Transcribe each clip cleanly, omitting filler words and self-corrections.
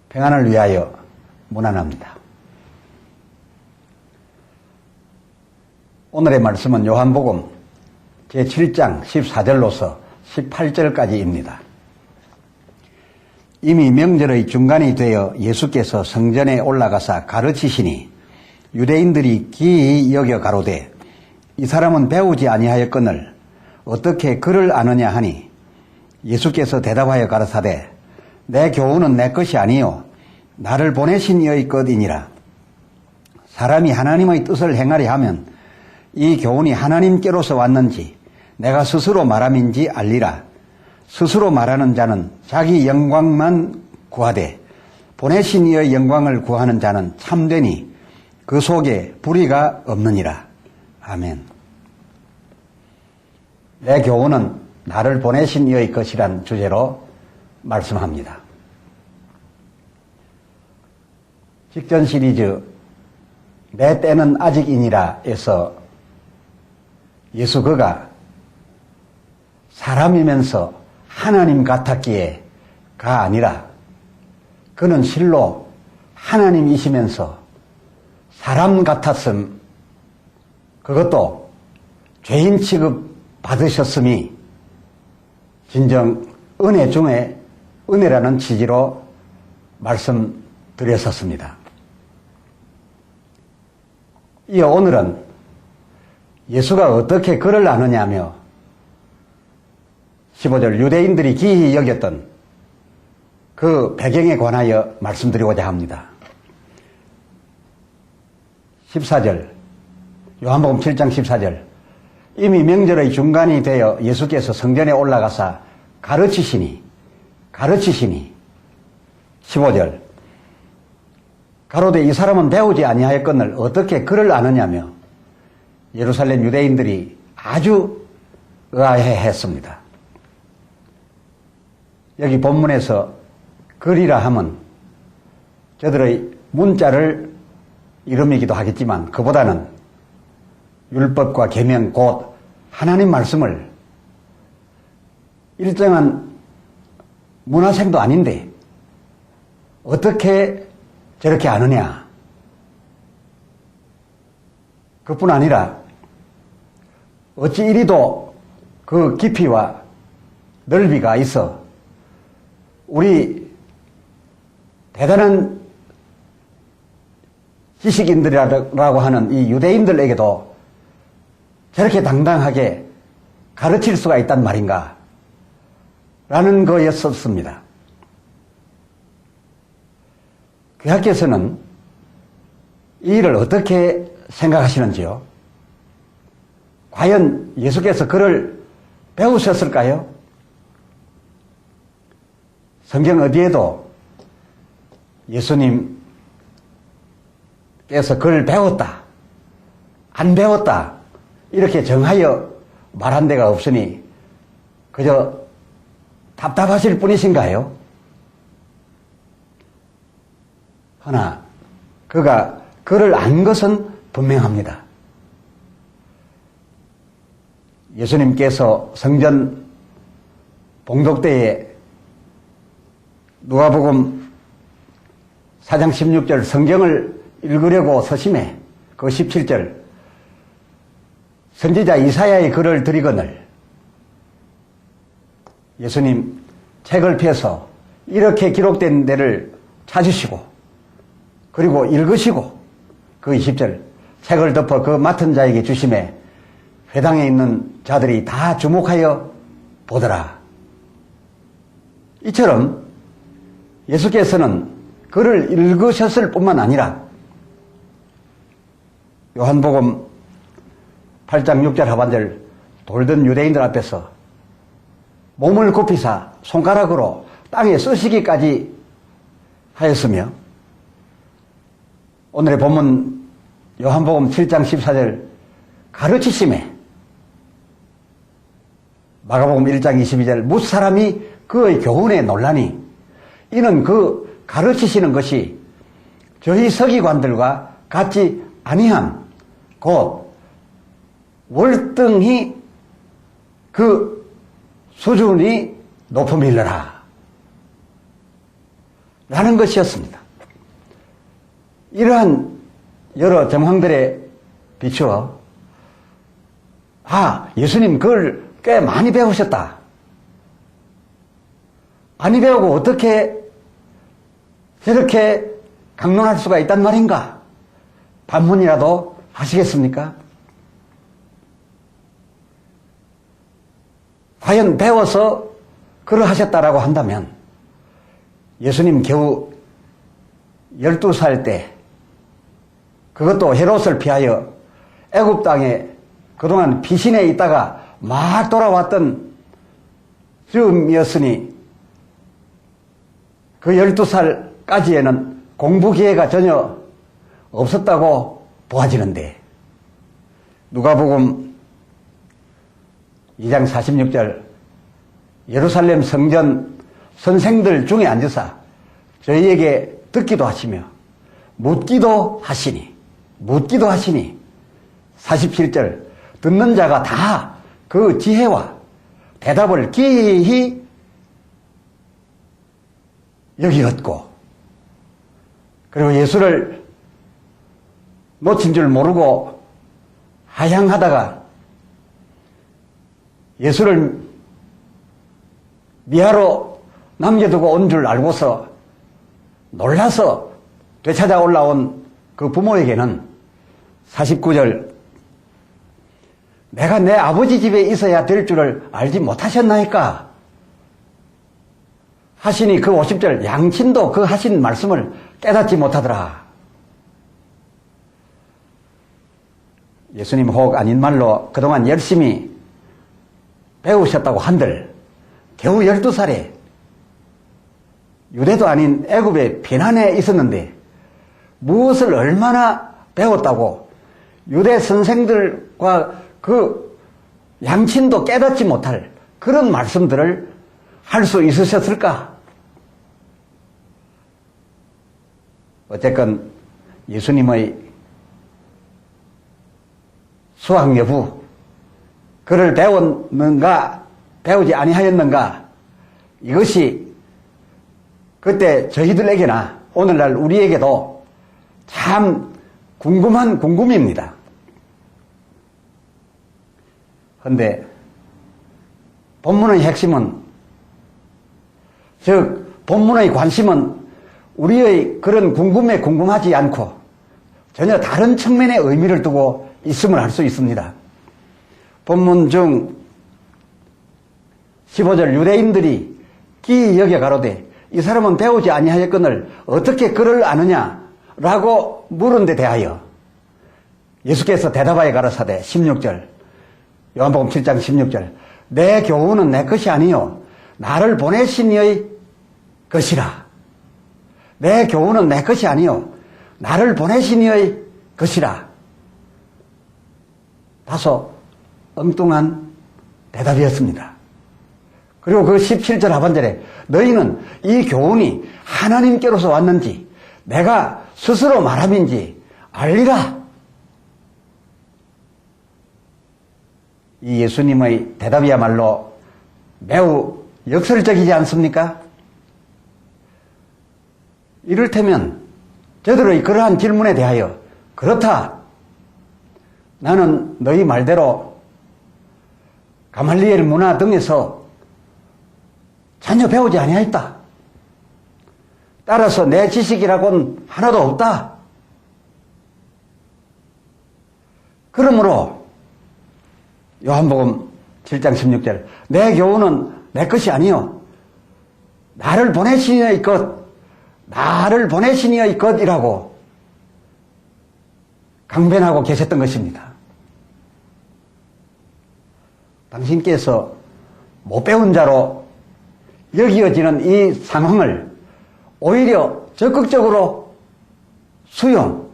평안을 위하여 문안합니다. 오늘의 말씀은 요한복음 제7장 14절로서 18절까지입니다. 이미 명절의 중간이 되어 예수께서 성전에 올라가사 가르치시니 유대인들이 기이 여겨 가로되 이 사람은 배우지 아니하였거늘 어떻게 그를 아느냐 하니 예수께서 대답하여 가라사대 내 교훈은 내 것이 아니요 나를 보내신 이의 것이니라. 사람이 하나님의 뜻을 행하려 하면 이 교훈이 하나님께로서 왔는지 내가 스스로 말함인지 알리라. 스스로 말하는 자는 자기 영광만 구하되 보내신 이의 영광을 구하는 자는 참되니 그 속에 불의가 없느니라. 아멘. 내 교훈은 나를 보내신 이의 것이란 주제로 말씀합니다. 직전 시리즈 내 때는 아직이니라 에서 예수 그가 사람이면서 하나님 같았기에가 아니라 그는 실로 하나님이시면서 사람 같았음, 그것도 죄인 취급 받으셨음이 진정 은혜 중에 은혜라는 취지로 말씀드렸었습니다. 이어 오늘은 예수가 어떻게 그를 아느냐며 15절 유대인들이 기이 여겼던 그 배경에 관하여 말씀드리고자 합니다. 14절 요한복음 7장 14절 이미 명절의 중간이 되어 예수께서 성전에 올라가사 가르치시니 15절 가로되 이 사람은 배우지 아니하였거늘 어떻게 그를 아느냐며 예루살렘 유대인들이 아주 의아해했습니다. 여기 본문에서 글이라 함은 저들의 문자를 이름이기도 하겠지만 그보다는 율법과 계명 곧 하나님 말씀을 일정한 문화생도 아닌데 어떻게 저렇게 아느냐. 그뿐 아니라 어찌 이리도 그 깊이와 넓이가 있어 우리 대단한 지식인들이라고 하는 이 유대인들에게도 저렇게 당당하게 가르칠 수가 있단 말인가 라는 거였었습니다. 귀하께서는 이 일을 어떻게 생각하시는지요? 과연 예수께서 그를 배우셨을까요? 성경 어디에도 예수님께서 그를 배웠다, 안 배웠다 이렇게 정하여 말한 데가 없으니 그저 답답하실 뿐이신가요? 허나 그가 그를 안 것은 분명합니다. 예수님께서 성전 봉독 때에 누가복음 4장 16절 성경을 읽으려고 서심해 그 17절 선지자 이사야의 글을 드리거늘 예수님 책을 펴서 이렇게 기록된 데를 찾으시고 그리고 읽으시고 그 20절 책을 덮어 그 맡은 자에게 주심에 회당에 있는 자들이 다 주목하여 보더라. 이처럼 예수께서는 그를 읽으셨을 뿐만 아니라 요한복음 8장 6절 하반절 돌던 유대인들 앞에서 몸을 굽히사 손가락으로 땅에 쓰시기까지 하였으며 오늘의 본문 요한복음 7장 14절 가르치심에 마가복음 1장 22절 무사람이 그의 교훈에 놀라니 이는 그 가르치시는 것이 저희 서기관들과 같지 아니함 곧 월등히 그 수준이 높음이러라. 라는 것이었습니다. 이러한 여러 정황들에 비추어 예수님 그걸 꽤 많이 배우셨다. 많이 배우고 어떻게 저렇게 강론할 수가 있단 말인가? 반문이라도 하시겠습니까? 과연 배워서 그러하셨다라고 한다면 예수님 겨우 12살 때 그것도 헤롯을 피하여 애굽 땅에 그동안 피신해 있다가 막 돌아왔던 즈음이었으니 그 12살까지에는 공부 기회가 전혀 없었다고 보아지는데 누가복음 2장 46절 예루살렘 성전 선생들 중에 앉으사 저희에게 듣기도 하시며 묻기도 하시니 47절 듣는 자가 다 그 지혜와 대답을 기히 여기었고 그리고 예수를 놓친 줄 모르고 하향하다가 예수를 미아로 남겨두고 온 줄 알고서 놀라서 되찾아 올라온 그 부모에게는 49절 내가 내 아버지 집에 있어야 될 줄을 알지 못하셨나이까 하시니 그 50절 양친도 그 하신 말씀을 깨닫지 못하더라. 예수님 혹 아닌 말로 그동안 열심히 배우셨다고 한들 겨우 12살에 유대도 아닌 애굽의 비난에 있었는데 무엇을 얼마나 배웠다고 유대 선생들과 그 양친도 깨닫지 못할 그런 말씀들을 할 수 있으셨을까? 어쨌건 예수님의 수학 여부 그를 배웠는가 배우지 아니하였는가 이것이 그때 저희들에게나 오늘날 우리에게도 참 궁금한 궁금입니다. 그런데 본문의 핵심은 즉 본문의 관심은 우리의 그런 궁금에 궁금하지 않고 전혀 다른 측면의 의미를 두고 있음을 알 수 있습니다. 본문 중 15절 유대인들이 기이 여겨 가로되 이 사람은 배우지 아니하였거늘 어떻게 그를 아느냐라고 물은 데 대하여 예수께서 대답하여 가라사대 16절 요한복음 7장 16절 내 교훈은 내 것이 아니요 나를 보내신 이의 것이라. 내 교훈은 내 것이 아니요 나를 보내신 이의 것이라. 다소 엉뚱한 대답이었습니다. 그리고 그 17절 하반절에 너희는 이 교훈이 하나님께로서 왔는지 내가 스스로 말함인지 알리라. 이 예수님의 대답이야말로 매우 역설적이지 않습니까? 이를테면 저들의 그러한 질문에 대하여 그렇다. 나는 너희 말대로 가말리엘 문화 등에서 전혀 배우지 아니하였다. 따라서 내 지식이라고는 하나도 없다. 그러므로 요한복음 7장 16절 내 교훈은 내 것이 아니요 나를 보내신 이의 것 나를 보내신 이의 것이라고 강변하고 계셨던 것입니다. 당신께서 못 배운 자로 여기어지는 이 상황을 오히려 적극적으로 수용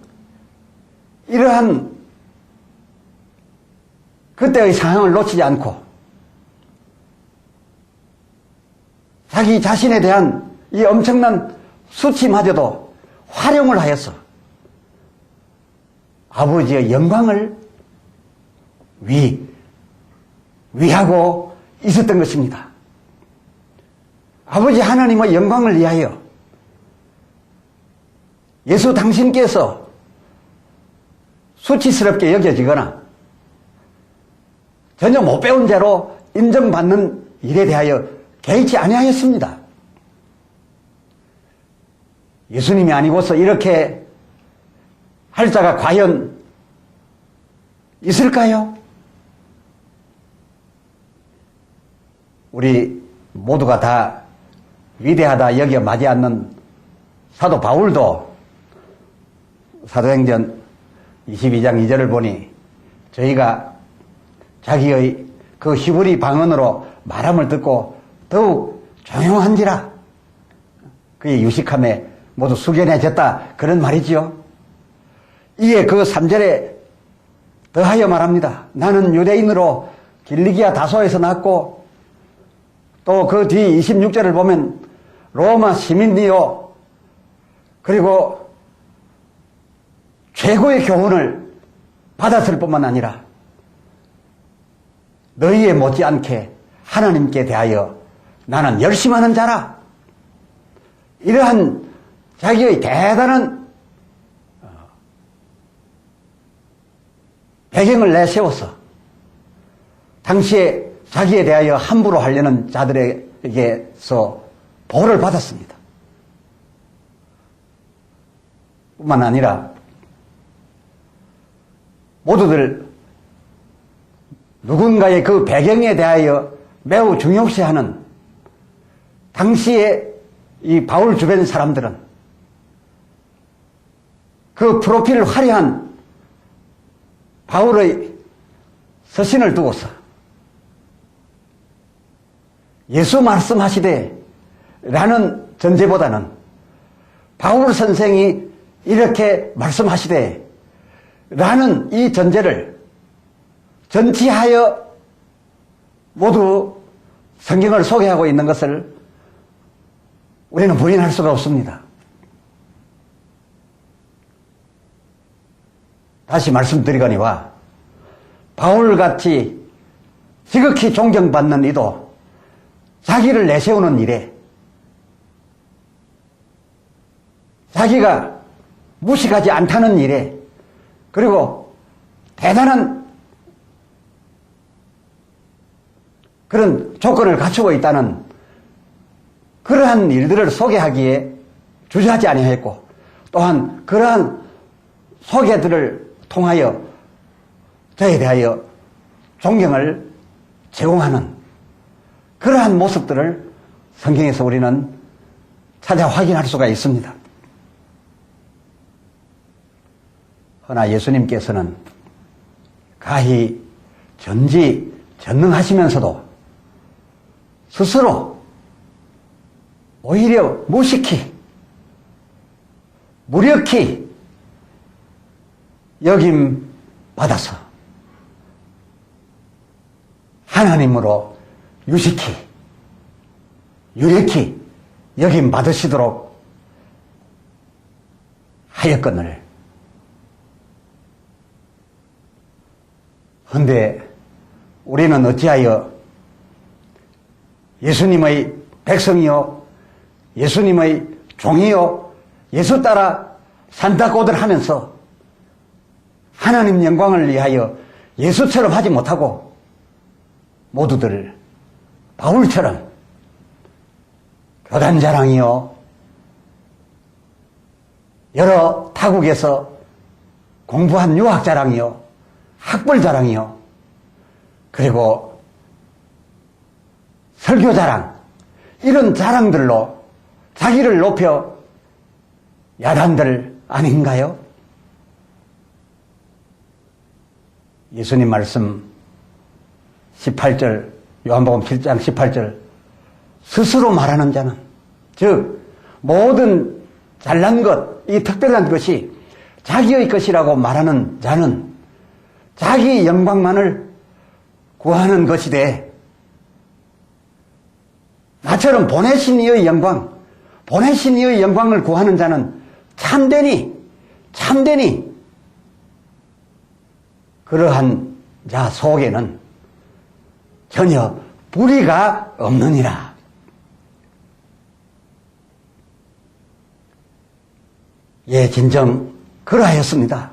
이러한 그때의 상황을 놓치지 않고 자기 자신에 대한 이 엄청난 수치마저도 활용을 하여서 아버지의 영광을 위하고 있었던 것입니다. 아버지 하나님의 영광을 위하여 예수 당신께서 수치스럽게 여겨지거나 전혀 못 배운 죄로 인정받는 일에 대하여 개의치 아니하였습니다. 예수님이 아니고서 이렇게 할 자가 과연 있을까요? 우리 모두가 다 위대하다 여겨 마지 않는 사도 바울도 사도행전 22장 2절을 보니 저희가 자기의 그 히브리 방언으로 말함을 듣고 더욱 조용한지라 그의 유식함에 모두 숙연해졌다 그런 말이지요. 이에 그 3절에 더하여 말합니다. 나는 유대인으로 길리기아 다소에서 났고 또 그 뒤 26절을 보면 로마 시민이요 그리고 최고의 교훈을 받았을 뿐만 아니라 너희에 못지않게 하나님께 대하여 나는 열심하는 자라. 이러한 자기의 대단한 배경을 내세워서 당시에 자기에 대하여 함부로 하려는 자들에게서 보호를 받았습니다. 뿐만 아니라 모두들 누군가의 그 배경에 대하여 매우 중요시하는 당시에 이 바울 주변 사람들은 그 프로필 화려한 바울의 서신을 두고서 예수 말씀하시되 라는 전제보다는 바울 선생이 이렇게 말씀하시되 라는 이 전제를 전치하여 모두 성경을 소개하고 있는 것을 우리는 부인할 수가 없습니다. 다시 말씀드리거니와 바울같이 지극히 존경받는 이도 자기를 내세우는 일에 자기가 무식하지 않다는 일에 그리고 대단한 그런 조건을 갖추고 있다는 그러한 일들을 소개하기에 주저하지 아니하였고 또한 그러한 소개들을 통하여 저에 대하여 존경을 제공하는 그러한 모습들을 성경에서 우리는 찾아 확인할 수가 있습니다. 허나 예수님께서는 가히 전지전능하시면서도 스스로 오히려 무식히 무력히 여김받아서 하나님으로 유식히 유력히 여김받으시도록 하였거늘 그런데 우리는 어찌하여 예수님의 백성이요 예수님의 종이요 예수 따라 산다고들 하면서 하나님 영광을 위하여 예수처럼 하지 못하고 모두들 바울처럼 교단 자랑이요 여러 타국에서 공부한 유학 자랑이요 학벌 자랑이요 그리고 설교 자랑 이런 자랑들로 자기를 높여 야단들 아닌가요? 예수님 말씀 18절 요한복음 7장 18절 스스로 말하는 자는 즉 모든 잘난 것, 이 특별한 것이 자기의 것이라고 말하는 자는 자기 영광만을 구하는 것이되 나처럼 보내신 이의 영광, 보내신 이의 영광을 구하는 자는 참되니 그러한 자 속에는 전혀 불의가 없느니라. 예, 진정 그러하였습니다.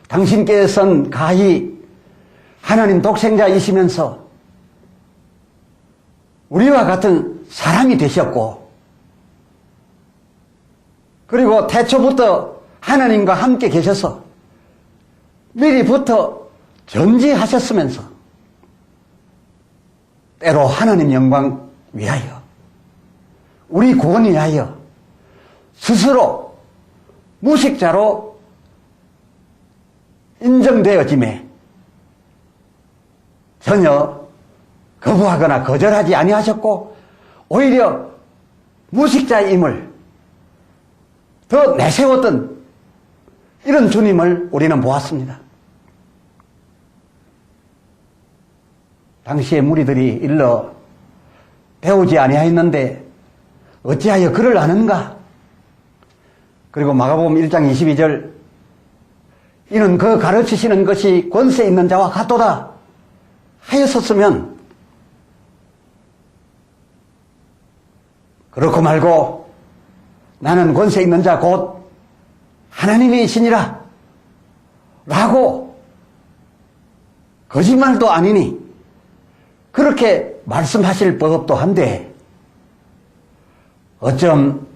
당신께서는 가히 하나님 독생자이시면서 우리와 같은 사람이 되셨고, 그리고 태초부터 하나님과 함께 계셔서 미리부터 전지하셨으면서 때로 하나님 영광 위하여, 우리 구원 위하여 스스로 무식자로 인정되어짐에 전혀 거부하거나 거절하지 아니하셨고, 오히려 무식자임을 더 내세웠던 이런 주님을 우리는 보았습니다. 당시에 무리들이 일러 배우지 아니하였는데 어찌하여 그를 아는가? 그리고 마가복음 1장 22절, 이는 그 가르치시는 것이 권세 있는 자와 같도다 하였었으면, 그렇고 말고 나는 권세 있는 자 곧 하나님이시니라 라고 거짓말도 아니니 그렇게 말씀하실 법도 한데, 어쩜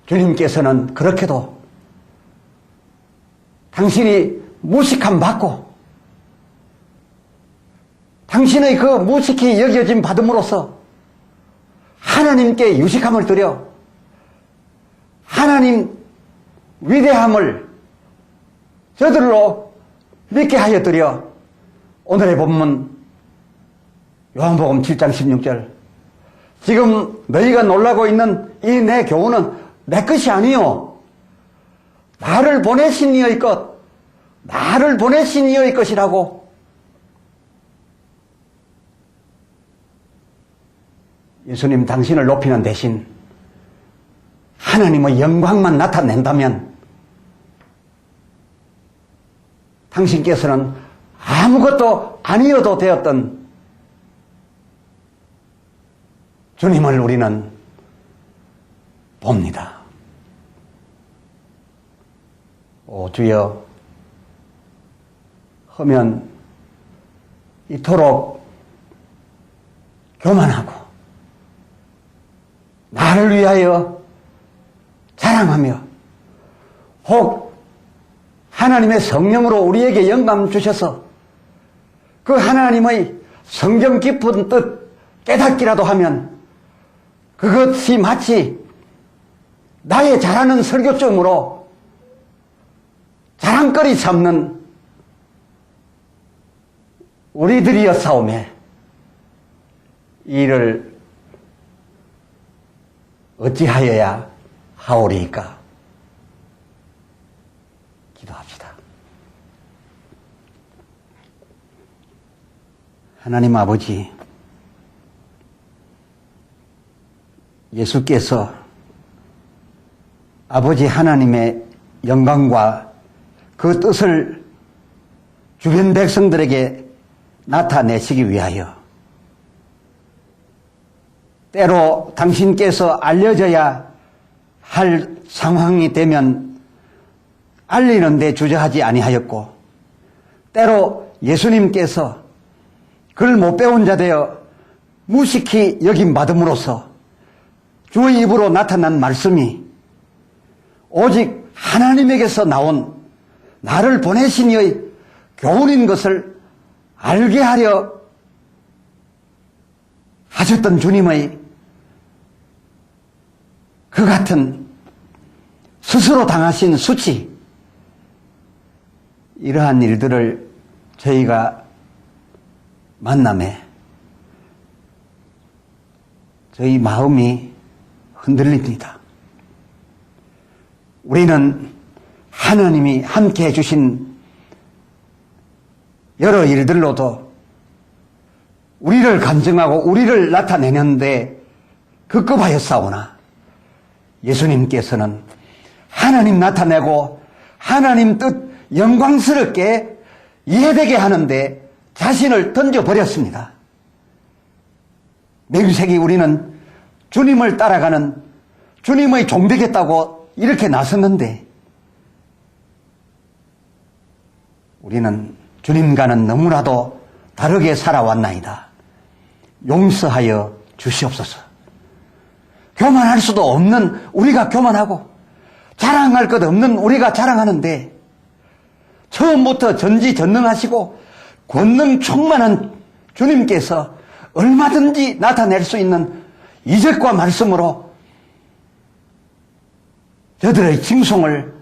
주님께서는 그렇게도 당신이 무식함 받고 당신의 그 무식히 여겨짐 받음으로써 하나님께 유식함을 드려 하나님 위대함을 저들로 믿게 하여 드려 오늘의 본문 요한복음 7장 16절, 지금 너희가 놀라고 있는 이 내 교훈은 내 것이 아니요 나를 보내신 이의 것, 나를 보내신 이의 것이라고 예수님 당신을 높이는 대신 하나님의 영광만 나타낸다면 당신께서는 아무것도 아니어도 되었던 주님을 우리는 봅니다. 오 주여, 하면 이토록 교만하고 나를 위하여 자랑하며 혹 하나님의 성령으로 우리에게 영감 주셔서 그 하나님의 성경 깊은 뜻 깨닫기라도 하면 그것이 마치 나의 잘하는 설교점으로 자랑거리 삼는 우리들이었사오매 이를 어찌하여야 하오리이까? 기도합시다. 하나님 아버지, 예수께서 아버지 하나님의 영광과 그 뜻을 주변 백성들에게 나타내시기 위하여 때로 당신께서 알려져야 할 상황이 되면 알리는 데 주저하지 아니하였고, 때로 예수님께서 그를 못 배운 자 되어 무식히 여김 받음으로써 주의 입으로 나타난 말씀이 오직 하나님에게서 나온 나를 보내신 이의 교훈인 것을 알게 하려 하셨던 주님의 그 같은 스스로 당하신 수치, 이러한 일들을 저희가 만남에 저희 마음이 흔들립니다. 우리는 하나님이 함께 해주신 여러 일들로도 우리를 감정하고 우리를 나타내는데 급급하였사오나, 예수님께서는 하나님 나타내고 하나님 뜻 영광스럽게 이해되게 하는데 자신을 던져버렸습니다. 맹세기 우리는 주님을 따라가는 주님의 종 되겠다고 이렇게 나섰는데 우리는 주님과는 너무나도 다르게 살아왔나이다. 용서하여 주시옵소서. 교만할 수도 없는 우리가 교만하고 자랑할 것 없는 우리가 자랑하는데 처음부터 전지전능하시고 권능 충만한 주님께서 얼마든지 나타낼 수 있는 이적과 말씀으로 저들의 칭송을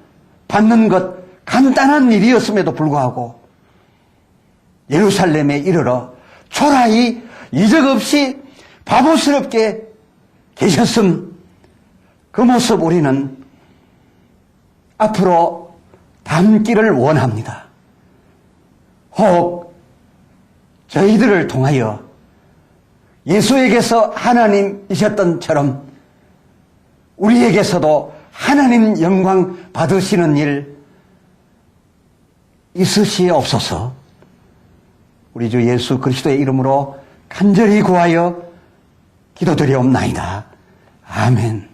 받는 것 간단한 일이었음에도 불구하고 예루살렘에 이르러 초라히 이적 없이 바보스럽게 계셨음, 그 모습 우리는 앞으로 담기를 원합니다. 혹 저희들을 통하여 예수에게서 하나님이셨던처럼 우리에게서도 하나님 영광 받으시는 일 있으시옵소서. 우리 주 예수 그리스도의 이름으로 간절히 구하여 기도드리옵나이다. 아멘.